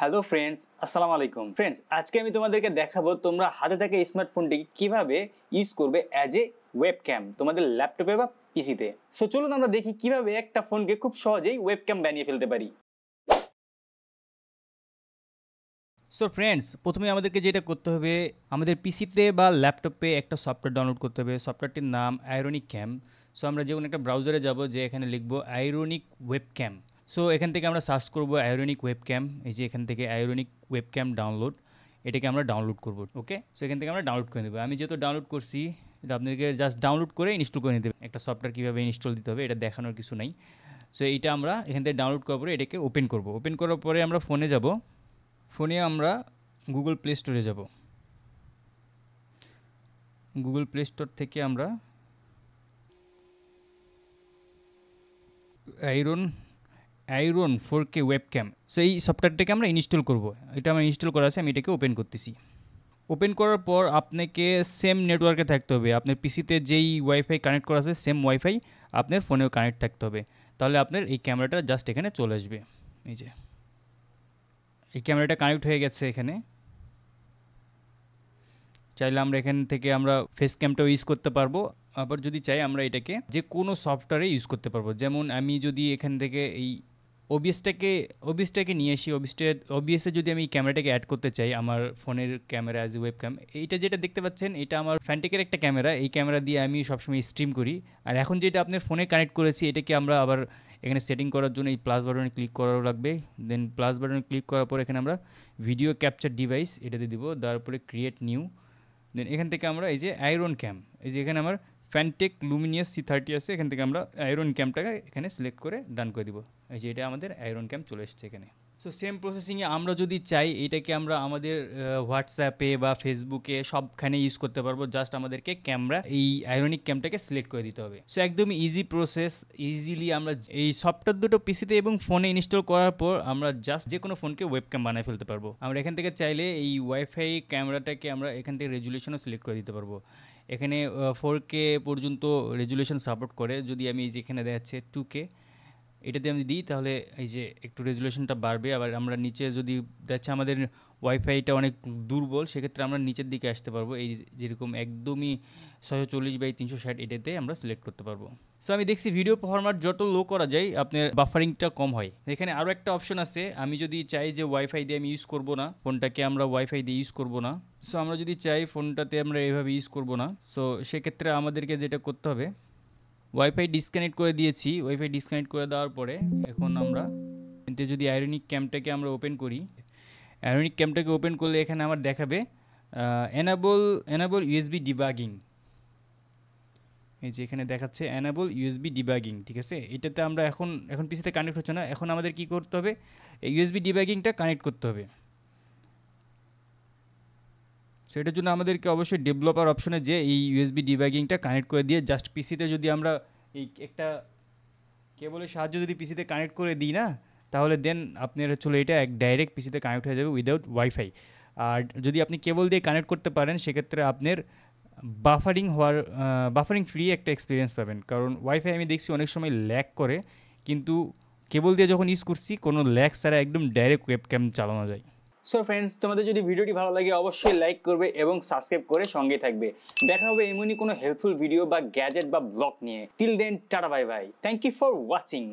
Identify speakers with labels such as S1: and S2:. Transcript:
S1: Hello friends, আসসালামু আলাইকুম। Friends, আজকে আমি তোমাদেরকে দেখাবো তোমরা হাতে থাকা স্মার্টফোনটি কিভাবে ইউজ করবে অ্যাজ এ ওয়েবক্যাম তোমাদের ল্যাপটপে বা পিসিতে। সো চলুন আমরা দেখি কিভাবে একটা ফোনকে খুব সহজেই ওয়েবক্যাম বানিয়ে ফেলতে পারি। সো ফ্রেন্ডস, প্রথমে আমাদেরকে যেটা করতে হবে, আমাদের পিসিতে বা ল্যাপটপে একটা সফটওয়্যার ডাউনলোড করতে হবে। সফটওয়্যারটির নাম আইরনিক ক্যাম। সো আমরা যে কোনো একটা ব্রাউজারে যাব, যে এখানে লিখবো আইরনিক ওয়েবক্যাম। সো এখান থেকে আমরা সার্চ করব আইরনিক ওয়েবক্যাম। এই যে এখান থেকে আইরনিক ওয়েবক্যাম ডাউনলোড, এটাকে আমরা ডাউনলোড করব। ওকে, সো এখান থেকে আমরা ডাউনলোড করে নেব। আমি যেহেতু ডাউনলোড করছি, আপনাদেরকে জাস্ট ডাউনলোড করে ইনস্টল করে নিতে হবে। একটা সফটওয়্যার কীভাবে ইনস্টল দিতে হবে এটা দেখানোর কিছু নাই। সো এইটা আমরা এখান থেকে ডাউনলোড করার পরে এটাকে ওপেন করব। ওপেন করার পরে আমরা ফোনে যাব। ফোনে আমরা গুগল প্লে স্টোরে যাব। গুগল প্লে স্টোর থেকে আমরা আইরন 4K ওয়েবক্যাম, সো এই সফটওয়্যারটাকে আমরা ইনস্টল করব। এটা আমার ইনস্টল করা আছে, আমি এটাকে ওপেন করতেছি। ওপেন করার পর আপনাকে সেম নেটওয়ার্কে থাকতে হবে। আপনার পিসিতে যেই ওয়াইফাই কানেক্ট করা আছে সেম ওয়াইফাই আপনার ফোনেও কানেক্ট থাকতে হবে, তাহলে আপনার এই ক্যামেরাটা জাস্ট এখানে চলে আসবে। এই যে এই ক্যামেরাটা কানেক্ট হয়ে গেছে এখানে। চাইলে আমরা এখান থেকে আমরা ফেস ক্যামটাও ইউজ করতে পারবো, আবার যদি চাই আমরা এটাকে যে কোনো সফটওয়্যারে ইউজ করতে পারবো। যেমন আমি যদি এখান থেকে এই ওবিএসটাকে নিয়ে আসি, ওবিএসে যদি আমি ক্যামেরাটাকে অ্যাড করতে চাই আমার ফোনের ক্যামেরা অ্যাজ এ ওয়েবক্যাম, এইটা যেটা দেখতে পাচ্ছেন এটা আমার ফ্যান্টেকের একটা ক্যামেরা। এই ক্যামেরা দিয়ে আমি সবসময় স্ট্রিম করি। আর এখন যেটা আপনার ফোনে কানেক্ট করেছি, এটাকে আমরা আবার এখানে সেটিং করার জন্য এই প্লাস বাটনে ক্লিক করাও লাগবে। দেন প্লাস বাটনে ক্লিক করার পর এখানে আমরা ভিডিও ক্যাপচার ডিভাইস এটাতে দিব, তারপরে ক্রিয়েট নিউ। দেন এখান থেকে আমরা এই যে আয়রন ক্যাম, এই যে এখানে আমার ফ্যানটেক লুমিনিয়াস C30 আছে, এখান থেকে আমরা আয়রন ক্যামটাকে এখানে সিলেক্ট করে ডান করে দিব। এই যে এটা আমাদের আয়রন ক্যাম চলে এসেছে এখানে। সো সেম প্রসেসিংয়ে আমরা যদি চাই এটাকে আমরা আমাদের হোয়াটসঅ্যাপে বা ফেসবুকে সবখানে ইউজ করতে পারবো। জাস্ট আমাদেরকে ক্যামেরা এই আয়রনিক ক্যামটাকে সিলেক্ট করে দিতে হবে। সো একদমই ইজি প্রসেস। ইজিলি আমরা এই সফটওয়্যার দুটো পিসিতে এবং ফোনে ইনস্টল করার পর আমরা জাস্ট যে কোনো ফোনকে ওয়েবক্যাম বানিয়ে ফেলতে পারবো। আমরা এখান থেকে চাইলে এই ওয়াইফাই ক্যামেরাটাকে আমরা এখান থেকে রেজুলেশনও সিলেক্ট করে দিতে পারবো। এখানে 4K পর্যন্ত রেজুলেশন সাপোর্ট করে। যদি আমি এই যে এখানে দেখাচ্ছে 2K, এটাতে আমি দিই তাহলে এই যে একটু রেজুলেশনটা বাড়বে। আবার আমরা নিচে যদি দেখছে আমাদের ওয়াইফাইটা অনেক দুর্বল, সেক্ষেত্রে আমরা নিচের দিকে আসতে পারবো। এই যেরকম একদমই 640x360 এটাতে আমরা সিলেক্ট করতে পারবো। সো আমি দেখছি ভিডিও ফরম্যাট যত লো করা যায় আপনার বাফারিংটা কম হয়। এখানে আরও একটা অপশন আছে, আমি যদি চাই যে ওয়াইফাই দিয়ে আমি ইউজ করবো না, ফোনটাকে আমরা ওয়াইফাই দিয়ে ইউজ করবো না। সো আমরা যদি চাই ফোনটাতে আমরা এইভাবে ইউজ করবো না, সো সেক্ষেত্রে আমাদেরকে যেটা করতে হবে, ওয়াইফাই ডিসকানেক্ট করে দিয়েছি। ওয়াইফাই ডিসকানেক্ট করে দেওয়ার পরে এখন আমরা কিন্তু যদি আয়রনিক ক্যামটাকে আমরা ওপেন করি, আয়রনিক ক্যামটাকে ওপেন করলে এখানে আমার দেখাবে এনাবল ইউএসবি ডিবাগিং। এই যে এখানে দেখাচ্ছে এনাবল ইউএসবি ডিবাগিং, ঠিক আছে। এটাতে আমরা এখন পিসিতে কানেক্ট হচ্ছে না। এখন আমাদের কি করতে হবে, এই ইউএসবি ডিবাগিংটা কানেক্ট করতে হবে। সেটার জন্য আমাদেরকে অবশ্যই ডেভেলপার অপশনে যে এই ইউএসবি ডিবাগিংটা কানেক্ট করে দিয়ে জাস্ট পিসিতে যদি আমরা এই একটা কেবলের সাহায্য যদি পিসিতে কানেক্ট করে দিই না, তাহলে দেন আপনার চলে এটা ডাইরেক্ট পিসিতে কানেক্ট হয়ে যাবে উইদাউট ওয়াইফাই। আর যদি আপনি কেবল দিয়ে কানেক্ট করতে পারেন, সেক্ষেত্রে আপনার বাফারিং ফ্রি একটা এক্সপিরিয়েন্স পাবেন। কারণ ওয়াইফাই আমি দেখছি অনেক সময় ল্যাগ করে, কিন্তু কেবল দিয়ে যখন ইউজ করছি কোনো ল্যাগ ছাড়া একদম ডাইরেক্ট ওয়েবক্যাম চালানো যায়। সো ফ্রেন্ডস, তোমাদের যদি ভিডিওটি ভালো লাগে অবশ্যই লাইক করবে এবং সাবস্ক্রাইব করে সঙ্গে থাকবে। দেখা হবে এমনই কোনো হেল্পফুল ভিডিও বা গ্যাজেট বা ব্লগ নিয়ে। Till then, tata bye bye. Thank you for watching.